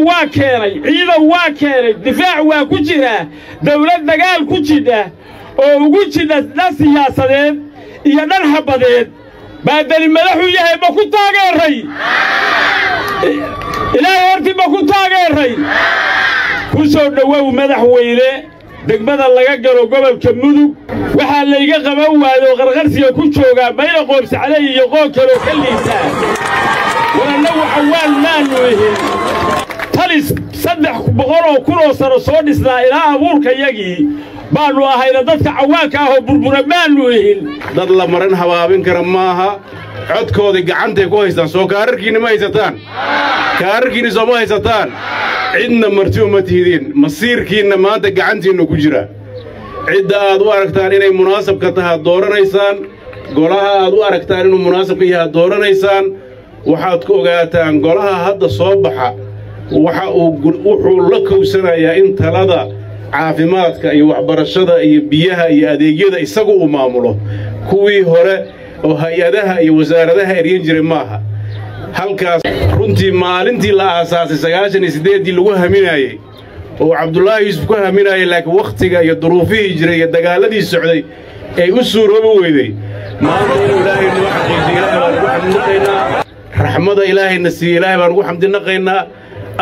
ciidan waa keenay difaac waa ku jira dawlad dagaal ku jira oo ugu jira dad siyaasadeed iyo dhan xabadeed baadali madaxu yahay ma ku taageeray ilaahay hortii ma ku taageeray ku soo dhawow madaxweyne degmada laga galo gobolka mudug waxa la iga qaban waayo qarqarsiga ku jooga bayna qoobsaclay iyo qoon kale oo kaliisa walaal waxaan maanuuhin talis 300 kun sano soo dhisnaa ilaa abuurka yagii baanu ahayna dadka cawaanka ah oo burbura maanuuhin dad la maran habaabin kara maaha codkoodi gacantay ku haystaan soo kaararkiina ma haysataan kaararkiina soo ma haysataan cidna marti uma tihidiin masiirkiina maanta gacantiina ku jira cidda aad u aragtaan inay munaasab ka tahay dooranaysaan golaha aad u aragtaan inuu munaasab ka yahay dooranaysaan waxaad ku ogaataan golaha hadda soo baxa wuxuu la kowsanayaa in talada caafimaadka iyo waxbarashada iyo biyaha iyo adeegyada isagu uu maamulo kuwii hore oo hay'adaha iyo wasaaradaha eryan jiray maaha halkaas runtii maalintii la aasaasay 98 lagu haminayay oo Cabdullaahi Yuusuf ku haminayay laakiin waqtiga iyo duruufihii jiray iyo dagaaladii socday ay u suuroobi weyday maanta Ilaahay noo xaqiijiyo Ilaahay baan ku xamdinaynaa raxmada Ilaahayna si Ilaahay baan ku xamdinaynaa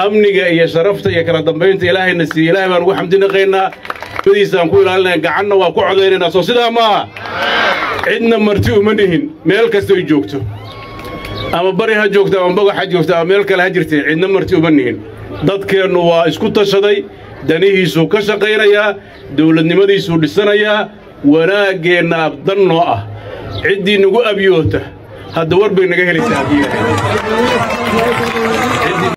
amniga iyo sharafta iyo kala dambeynta Ilaahayna si Ilaahay baan ku xamdinaynaa badiisaan ku ilaalinaa gacanna waa ku codeynaa soo sidaa ma cidna marti uma nihin meel kasta ay joogto ama bari ha joogto ama baga ha joogto ama meel kale ha jirtay cidna marti uma nihin dadkeenu waa isku tashaday danihiisu ka shaqeynaya dawladnimadiisu dhisanaya wanaageena abdan noo ah ciddii nagu abyoota hadda war bay naga helaysaa